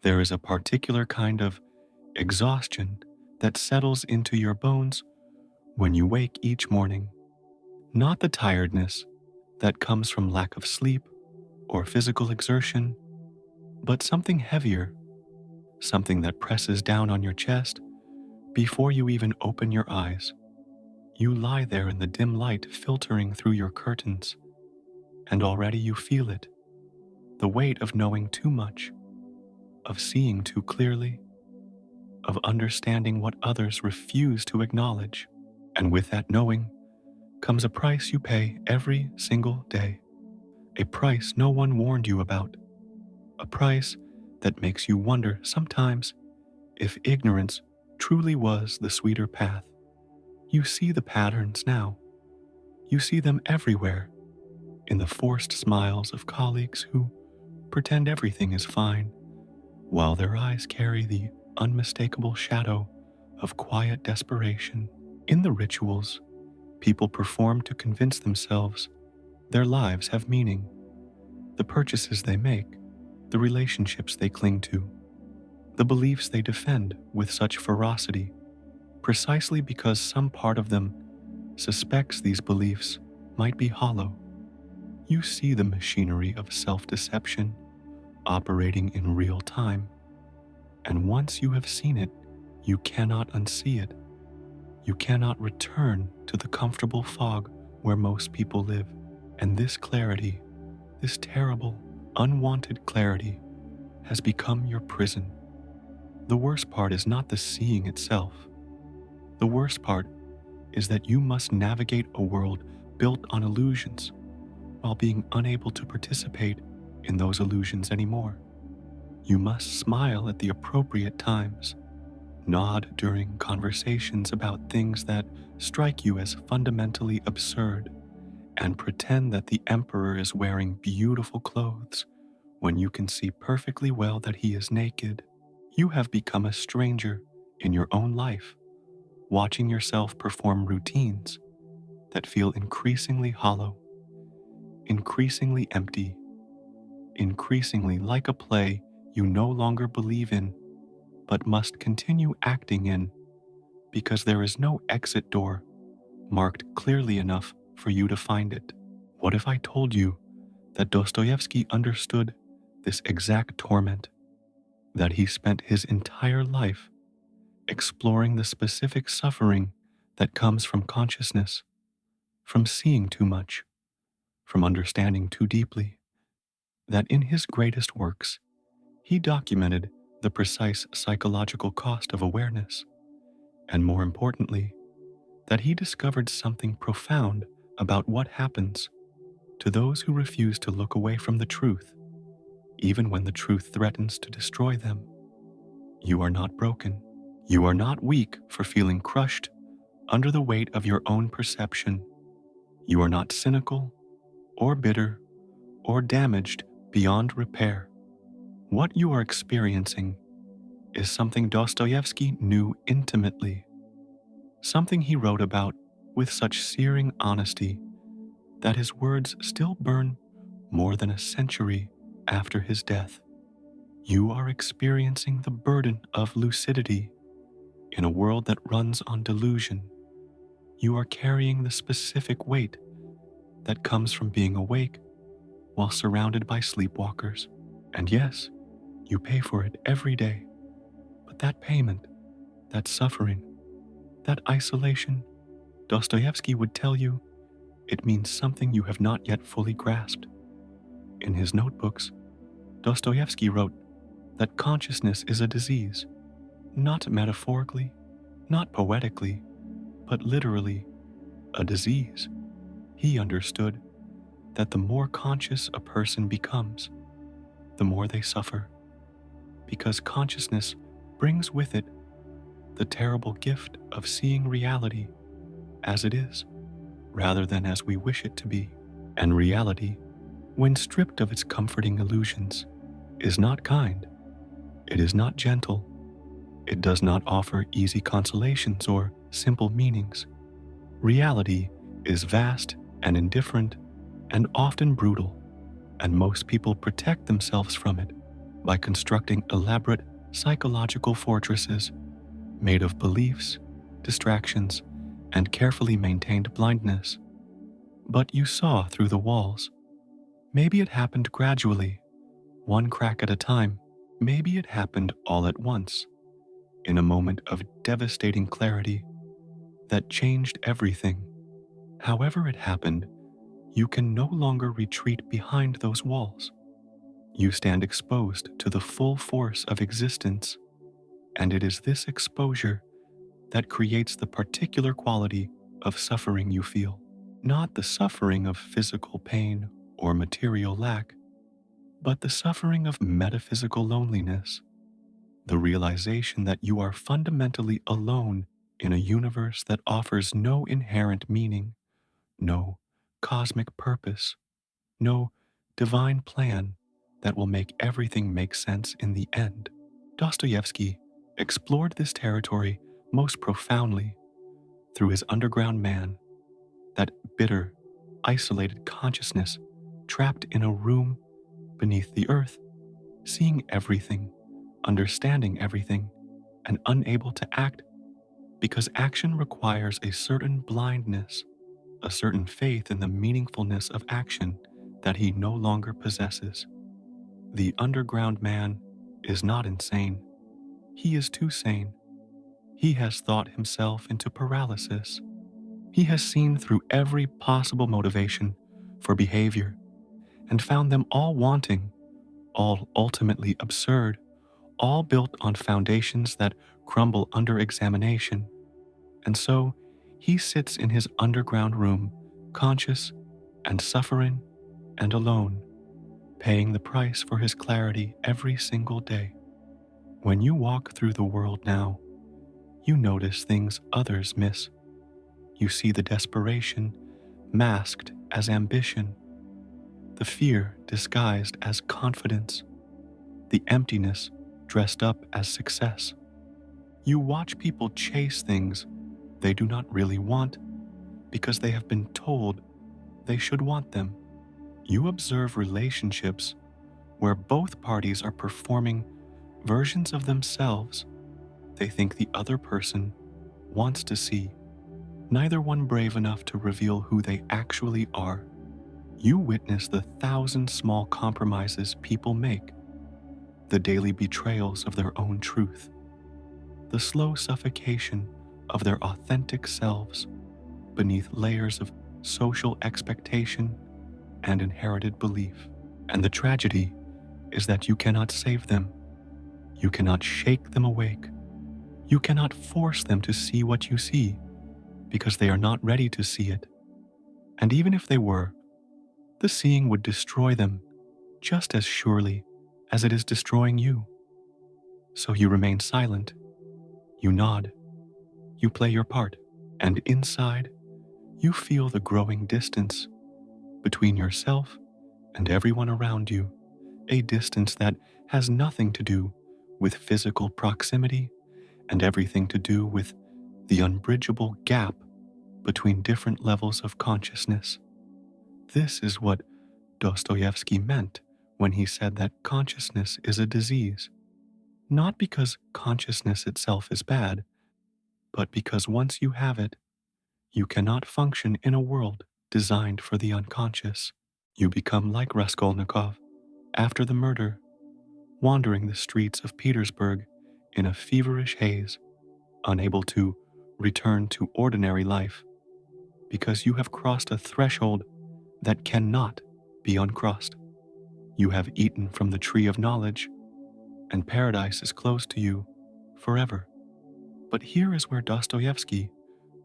There is a particular kind of exhaustion that settles into your bones when you wake each morning. Not the tiredness that comes from lack of sleep or physical exertion, but something heavier, something that presses down on your chest before you even open your eyes. You lie there in the dim light filtering through your curtains, and already you feel it, the weight of knowing too much, of seeing too clearly, of understanding what others refuse to acknowledge. And with that knowing comes a price you pay every single day, a price no one warned you about, a price that makes you wonder sometimes if ignorance truly was the sweeter path. You see the patterns now. You see them everywhere, in the forced smiles of colleagues who pretend everything is fine, while their eyes carry the unmistakable shadow of quiet desperation. In the rituals people perform to convince themselves their lives have meaning, the purchases they make, the relationships they cling to, the beliefs they defend with such ferocity, precisely because some part of them suspects these beliefs might be hollow. You see the machinery of self-deception operating in real time, and once you have seen it, you cannot unsee it. You cannot return to the comfortable fog where most people live. And this clarity, this terrible, unwanted clarity, has become your prison. The worst part is not the seeing itself. The worst part is that you must navigate a world built on illusions while being unable to participate in those illusions anymore. You must smile at the appropriate times, nod during conversations about things that strike you as fundamentally absurd, and pretend that the emperor is wearing beautiful clothes when you can see perfectly well that he is naked. You have become a stranger in your own life, watching yourself perform routines that feel increasingly hollow, increasingly empty, increasingly like a play you no longer believe in, but must continue acting in because there is no exit door marked clearly enough for you to find it. What if I told you that Dostoevsky understood this exact torment, that he spent his entire life exploring the specific suffering that comes from consciousness, from seeing too much, from understanding too deeply, that in his greatest works, he documented the precise psychological cost of awareness, and more importantly, that he discovered something profound about what happens to those who refuse to look away from the truth, even when the truth threatens to destroy them. You are not broken. You are not weak for feeling crushed under the weight of your own perception. You are not cynical or bitter or damaged beyond repair. What you are experiencing is something Dostoevsky knew intimately, something he wrote about with such searing honesty that his words still burn more than a century after his death. You are experiencing the burden of lucidity in a world that runs on delusion. You are carrying the specific weight that comes from being awake while surrounded by sleepwalkers. And yes, you pay for it every day. But that payment, that suffering, that isolation, Dostoevsky would tell you it means something you have not yet fully grasped. In his notebooks, Dostoevsky wrote that consciousness is a disease, not metaphorically, not poetically, but literally a disease. He understood that the more conscious a person becomes, the more they suffer, because consciousness brings with it the terrible gift of seeing reality as it is, rather than as we wish it to be. And reality, when stripped of its comforting illusions, is not kind. It is not gentle. It does not offer easy consolations or simple meanings. Reality is vast and indifferent and often brutal, and most people protect themselves from it by constructing elaborate psychological fortresses made of beliefs, distractions, and carefully maintained blindness. But you saw through the walls. Maybe it happened gradually, one crack at a time. Maybe it happened all at once, in a moment of devastating clarity that changed everything. However it happened, you can no longer retreat behind those walls. You stand exposed to the full force of existence, and it is this exposure that creates the particular quality of suffering you feel. Not the suffering of physical pain or material lack, but the suffering of metaphysical loneliness, the realization that you are fundamentally alone in a universe that offers no inherent meaning, no cosmic purpose, no divine plan that will make everything make sense in the end. Dostoevsky explored this territory most profoundly through his underground man, that bitter, isolated consciousness trapped in a room beneath the earth, seeing everything, understanding everything, and unable to act because action requires a certain blindness, a certain faith in the meaningfulness of action that he no longer possesses. The underground man is not insane. He is too sane. He has thought himself into paralysis. He has seen through every possible motivation for behavior and found them all wanting, all ultimately absurd, all built on foundations that crumble under examination. And so he sits in his underground room, conscious and suffering and alone, paying the price for his clarity every single day. When you walk through the world now, you notice things others miss. You see the desperation masked as ambition, the fear disguised as confidence, the emptiness dressed up as success. You watch people chase things they do not really want because they have been told they should want them. You observe relationships where both parties are performing versions of themselves they think the other person wants to see, neither one brave enough to reveal who they actually are. You witness the 1,000 small compromises people make, the daily betrayals of their own truth, the slow suffocation of their authentic selves beneath layers of social expectation and inherited belief. And the tragedy is that you cannot save them. You cannot shake them awake. You cannot force them to see what you see because they are not ready to see it. And even if they were, the seeing would destroy them just as surely as it is destroying you. So you remain silent. You nod. You play your part. And inside, you feel the growing distance between yourself and everyone around you, a distance that has nothing to do with physical proximity and everything to do with the unbridgeable gap between different levels of consciousness. This is what Dostoevsky meant when he said that consciousness is a disease, not because consciousness itself is bad, but because once you have it, you cannot function in a world designed for the unconscious. You become like Raskolnikov after the murder, wandering the streets of Petersburg in a feverish haze, unable to return to ordinary life, because you have crossed a threshold that cannot be uncrossed. You have eaten from the tree of knowledge, and paradise is close to you forever. But here is where Dostoevsky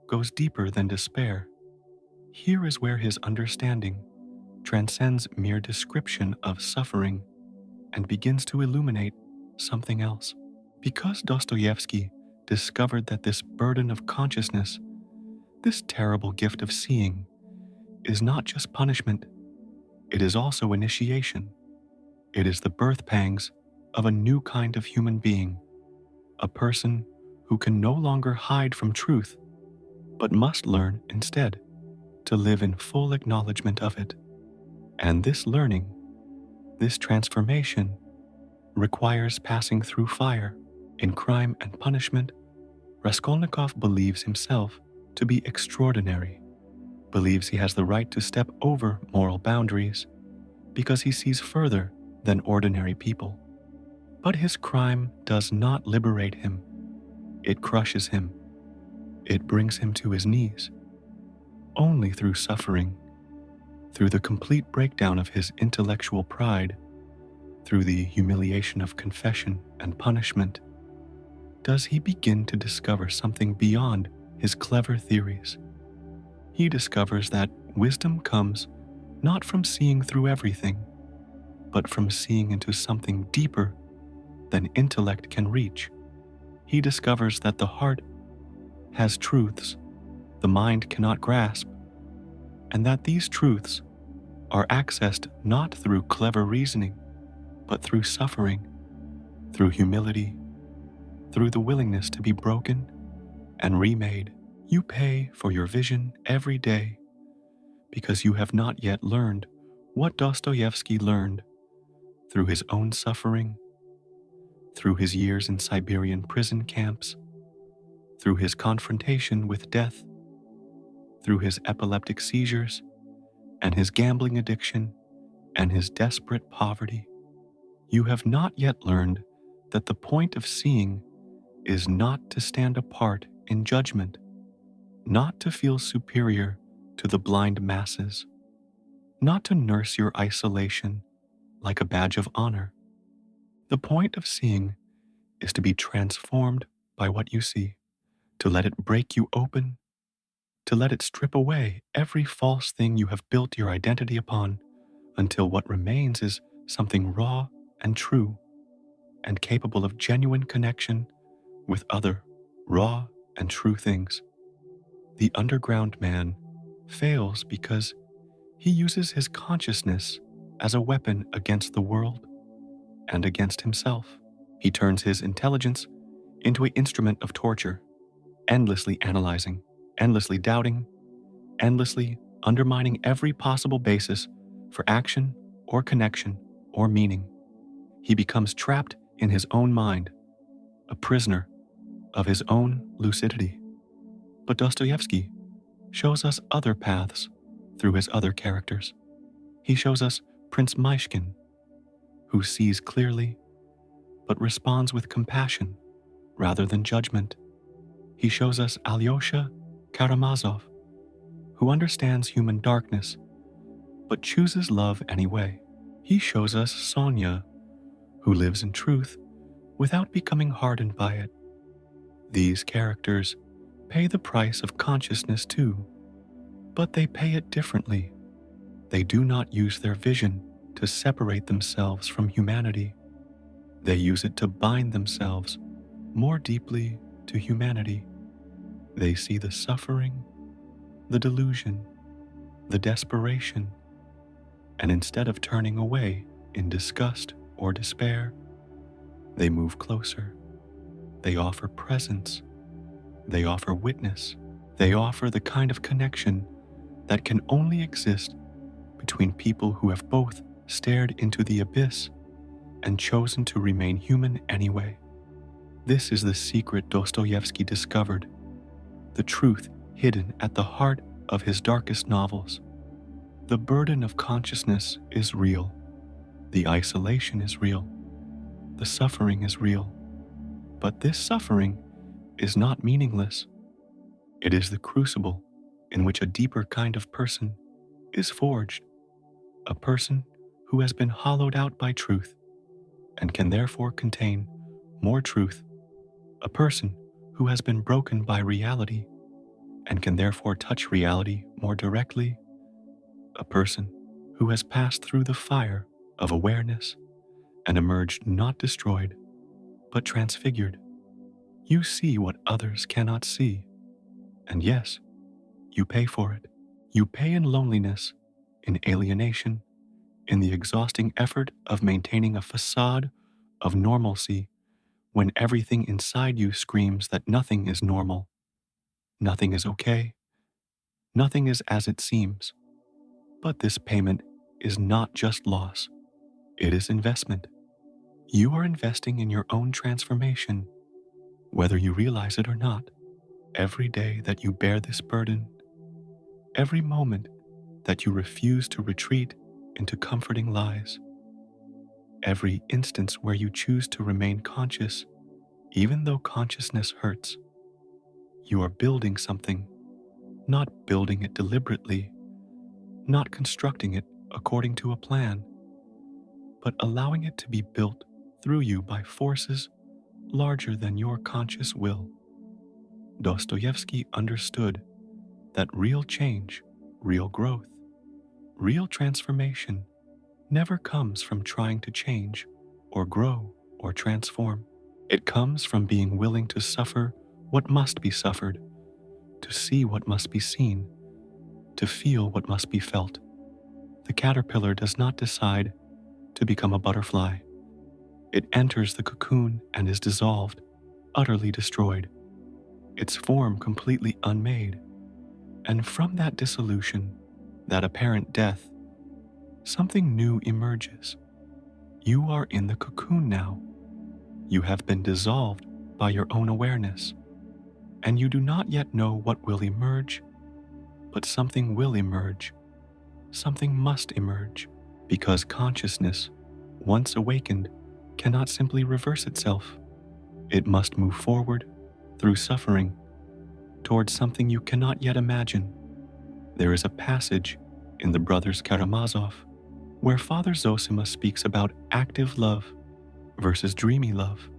goes deeper than despair. Here is where his understanding transcends mere description of suffering and begins to illuminate something else. Because Dostoevsky discovered that this burden of consciousness, this terrible gift of seeing, is not just punishment, it is also initiation. It is the birth pangs of a new kind of human being, a person who can no longer hide from truth, but must learn instead to live in full acknowledgement of it. And this learning, this transformation, requires passing through fire. In Crime and Punishment, Raskolnikov believes himself to be extraordinary, believes he has the right to step over moral boundaries because he sees further than ordinary people. But his crime does not liberate him. It crushes him. It brings him to his knees. Only through suffering, through the complete breakdown of his intellectual pride, through the humiliation of confession and punishment, does he begin to discover something beyond his clever theories. He discovers that wisdom comes not from seeing through everything, but from seeing into something deeper than intellect can reach. He discovers that the heart has truths the mind cannot grasp, and that these truths are accessed not through clever reasoning, but through suffering, through humility, through the willingness to be broken and remade. You pay for your vision every day because you have not yet learned what Dostoevsky learned through his own suffering, through his years in Siberian prison camps, through his confrontation with death, through his epileptic seizures and his gambling addiction and his desperate poverty. You have not yet learned that the point of seeing is not to stand apart in judgment, not to feel superior to the blind masses, not to nurse your isolation like a badge of honor. The point of seeing is to be transformed by what you see, to let it break you open, to let it strip away every false thing you have built your identity upon until what remains is something raw and true and capable of genuine connection with other raw and true things. The underground man fails because he uses his consciousness as a weapon against the world and against himself. He turns his intelligence into an instrument of torture, endlessly analyzing, endlessly doubting, endlessly undermining every possible basis for action or connection or meaning. He becomes trapped in his own mind, a prisoner of his own lucidity. But Dostoevsky shows us other paths through his other characters. He shows us Prince Myshkin, who sees clearly but responds with compassion rather than judgment. He shows us Alyosha Karamazov, who understands human darkness but chooses love anyway. He shows us Sonia, who lives in truth without becoming hardened by it. These characters pay the price of consciousness too, but they pay it differently. They do not use their vision to separate themselves from humanity. They use it to bind themselves more deeply to humanity. They see the suffering, the delusion, the desperation, and instead of turning away in disgust or despair, they move closer. They offer presence. They offer witness. They offer the kind of connection that can only exist between people who have both stared into the abyss and chosen to remain human anyway. This is the secret Dostoevsky discovered, the truth hidden at the heart of his darkest novels. The burden of consciousness is real. The isolation is real. The suffering is real. But this suffering is not meaningless. It is the crucible in which a deeper kind of person is forged, a person who has been hollowed out by truth and can therefore contain more truth, a person who has been broken by reality and can therefore touch reality more directly, a person who has passed through the fire of awareness and emerged not destroyed, but transfigured. You see what others cannot see, and yes, you pay for it. You pay in loneliness, in alienation, in the exhausting effort of maintaining a facade of normalcy when everything inside you screams that nothing is normal, nothing is okay, nothing is as it seems. But this payment is not just loss, it is investment. You are investing in your own transformation, whether you realize it or not. Every day that you bear this burden, every moment that you refuse to retreat into comforting lies, every instance where you choose to remain conscious, even though consciousness hurts, you are building something, not building it deliberately, not constructing it according to a plan, but allowing it to be built through you by forces larger than your conscious will. Dostoevsky understood that real change, real growth, real transformation never comes from trying to change or grow or transform. It comes from being willing to suffer what must be suffered, to see what must be seen, to feel what must be felt. The caterpillar does not decide to become a butterfly. It enters the cocoon and is dissolved, utterly destroyed, its form completely unmade. And from that dissolution, that apparent death, something new emerges. You are in the cocoon now. You have been dissolved by your own awareness, and you do not yet know what will emerge, but something will emerge. Something must emerge, because consciousness, once awakened, cannot simply reverse itself. It must move forward through suffering towards something you cannot yet imagine. There is a passage in the Brothers Karamazov where Father Zosima speaks about active love versus dreamy love.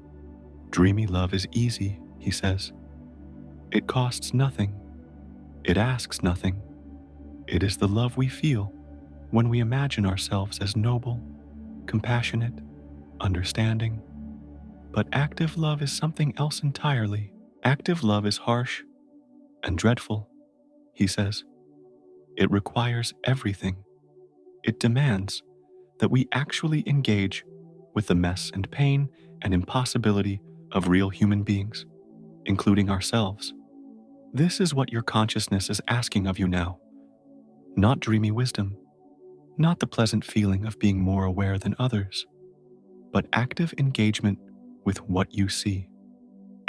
Dreamy love is easy, he says. It costs nothing. It asks nothing. It is the love we feel when we imagine ourselves as noble, compassionate, understanding. But active love is something else entirely. Active love is harsh and dreadful, he says. It requires everything. It demands that we actually engage with the mess and pain and impossibility of real human beings, including ourselves. This is what your consciousness is asking of you now. Not dreamy wisdom, not the pleasant feeling of being more aware than others, but active engagement with what you see,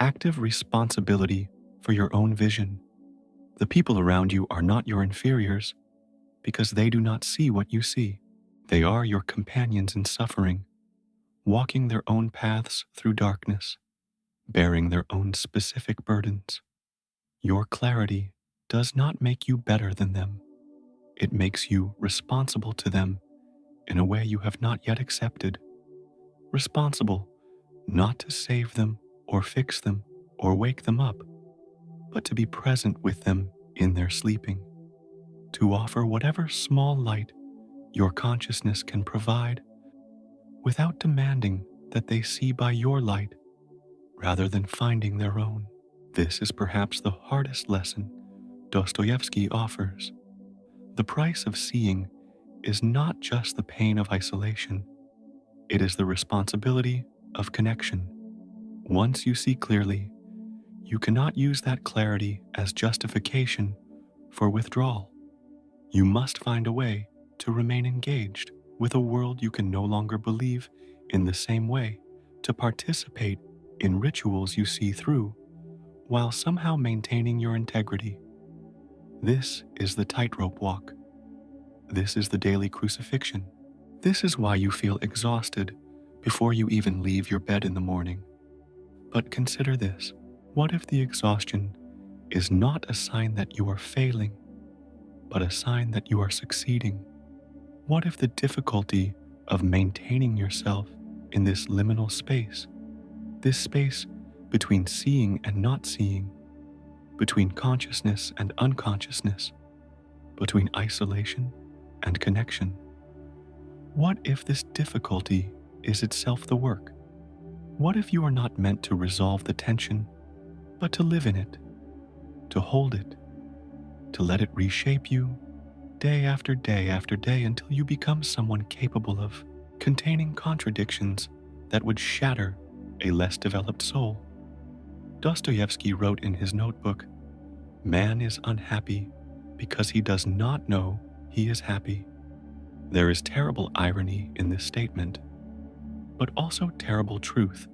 active responsibility for your own vision. The people around you are not your inferiors because they do not see what you see. They are your companions in suffering, walking their own paths through darkness, bearing their own specific burdens. Your clarity does not make you better than them. It makes you responsible to them in a way you have not yet accepted. Responsible not to save them or fix them or wake them up, but to be present with them in their sleeping, to offer whatever small light your consciousness can provide without demanding that they see by your light rather than finding their own. This is perhaps the hardest lesson Dostoevsky offers. The price of seeing is not just the pain of isolation, it is the responsibility of connection. Once you see clearly, you cannot use that clarity as justification for withdrawal. You must find a way to remain engaged with a world you can no longer believe in the same way, to participate in rituals you see through, while somehow maintaining your integrity. This is the tightrope walk. This is the daily crucifixion. This is why you feel exhausted before you even leave your bed in the morning. But consider this. What if the exhaustion is not a sign that you are failing, but a sign that you are succeeding? What if the difficulty of maintaining yourself in this liminal space, this space between seeing and not seeing, between consciousness and unconsciousness, between isolation and connection? What if this difficulty is itself the work? What if you are not meant to resolve the tension, but to live in it, to hold it, to let it reshape you day after day after day until you become someone capable of containing contradictions that would shatter a less developed soul? Dostoevsky wrote in his notebook, "Man is unhappy because he does not know he is happy." There is terrible irony in this statement, but also terrible truth.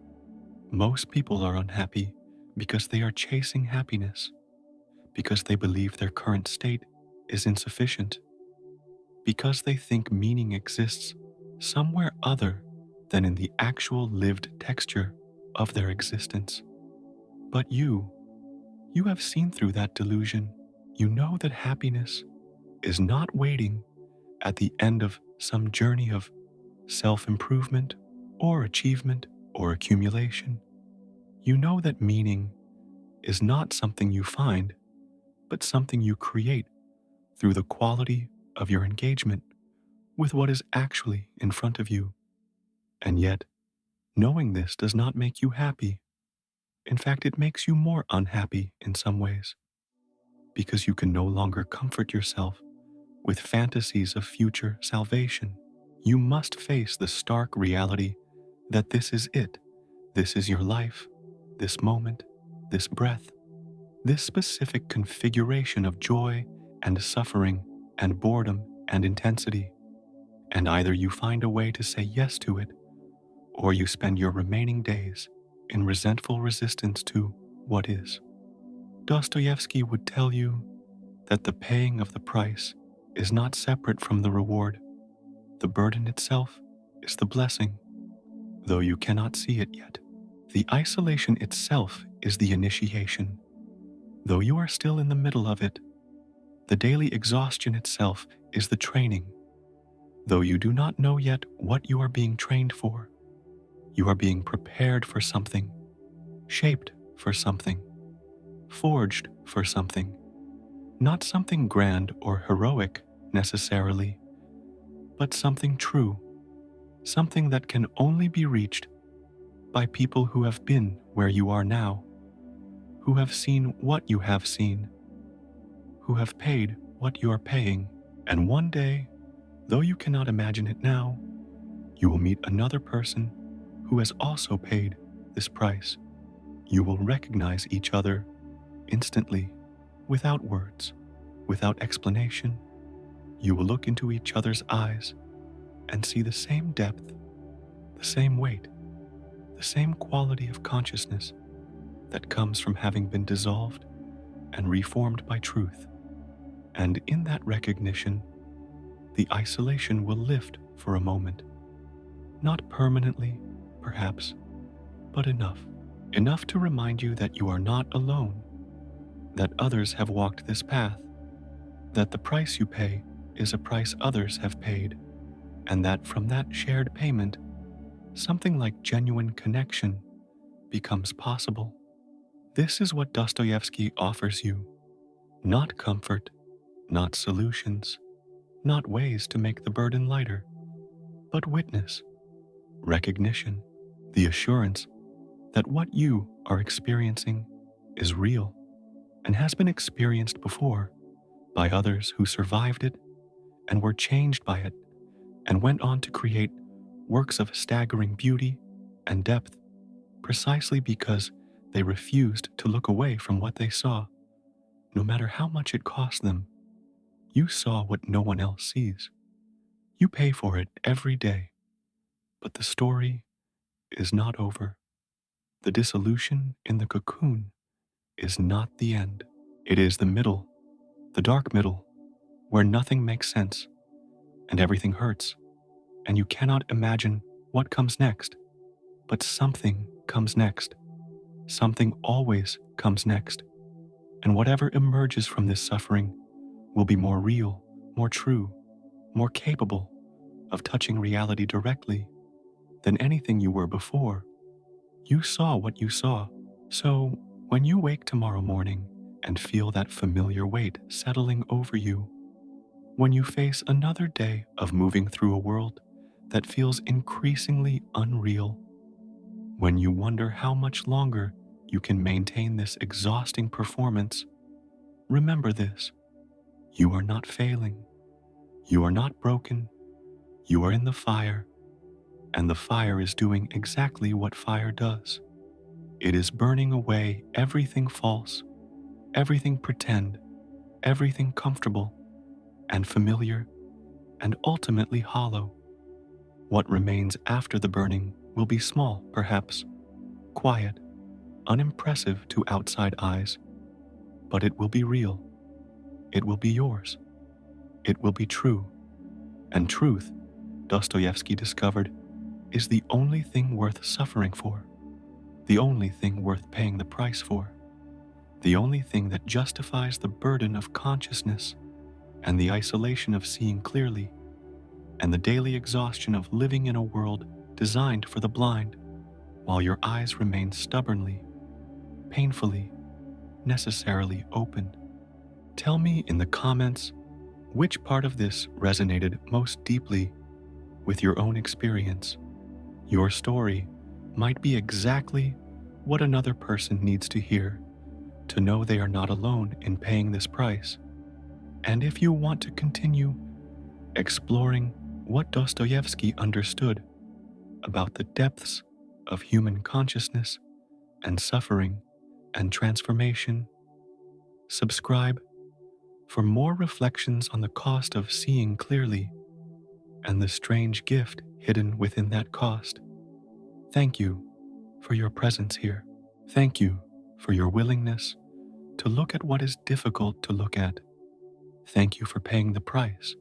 Most people are unhappy because they are chasing happiness, because they believe their current state is insufficient, because they think meaning exists somewhere other than in the actual lived texture of their existence. But you have seen through that delusion. You know that happiness is not waiting at the end of some journey of self-improvement or achievement or accumulation. You know that meaning is not something you find, but something you create through the quality of your engagement with what is actually in front of you. And yet, knowing this does not make you happy. In fact, it makes you more unhappy in some ways, because you can no longer comfort yourself with fantasies of future salvation. You must face the stark reality that this is it. This is your life, this moment, this breath, this specific configuration of joy and suffering and boredom and intensity. And either you find a way to say yes to it, or you spend your remaining days in resentful resistance to what is. Dostoevsky would tell you that the paying of the price is not separate from the reward. The burden itself is the blessing, though you cannot see it yet. The isolation itself is the initiation, though you are still in the middle of it. The daily exhaustion itself is the training, though you do not know yet what you are being trained for. You are being prepared for something, shaped for something, forged for something. Not something grand or heroic necessarily, but something true, something that can only be reached by people who have been where you are now, who have seen what you have seen, who have paid what you are paying. And one day, though you cannot imagine it now, you will meet another person who has also paid this price. You will recognize each other instantly, without words, without explanation. You will look into each other's eyes and see the same depth, the same weight, the same quality of consciousness that comes from having been dissolved and reformed by truth. And in that recognition, the isolation will lift for a moment. Not permanently, perhaps, but enough. Enough to remind you that you are not alone, that others have walked this path, that the price you pay is a price others have paid, and that from that shared payment, something like genuine connection becomes possible. This is what Dostoevsky offers you. Not comfort, not solutions, not ways to make the burden lighter, but witness, recognition, the assurance that what you are experiencing is real and has been experienced before by others who survived it and were changed by it and went on to create works of staggering beauty and depth precisely because they refused to look away from what they saw, no matter how much it cost them. You saw what no one else sees. You pay for it every day. But the story is not over. The dissolution in the cocoon is not the end. It is the middle, the dark middle, where nothing makes sense and everything hurts, and you cannot imagine what comes next. But something comes next. Something always comes next. And whatever emerges from this suffering will be more real, more true, more capable of touching reality directly than anything you were before. You saw what you saw. So when you wake tomorrow morning and feel that familiar weight settling over you, when you face another day of moving through a world that feels increasingly unreal, when you wonder how much longer you can maintain this exhausting performance, remember this. You are not failing. You are not broken. You are in the fire, and the fire is doing exactly what fire does. It is burning away everything false, everything pretend, everything comfortable and familiar and ultimately hollow. What remains after the burning will be small, perhaps, quiet, unimpressive to outside eyes, but it will be real. It will be yours. It will be true. And truth, Dostoevsky discovered, is the only thing worth suffering for, the only thing worth paying the price for, the only thing that justifies the burden of consciousness and the isolation of seeing clearly, and the daily exhaustion of living in a world designed for the blind, while your eyes remain stubbornly, painfully, necessarily open. Tell me in the comments which part of this resonated most deeply with your own experience. Your story might be exactly what another person needs to hear to know they are not alone in paying this price. And if you want to continue exploring what Dostoevsky understood about the depths of human consciousness and suffering and transformation, subscribe for more reflections on the cost of seeing clearly and the strange gift hidden within that cost. Thank you for your presence here. Thank you for your willingness to look at what is difficult to look at. Thank you for paying the price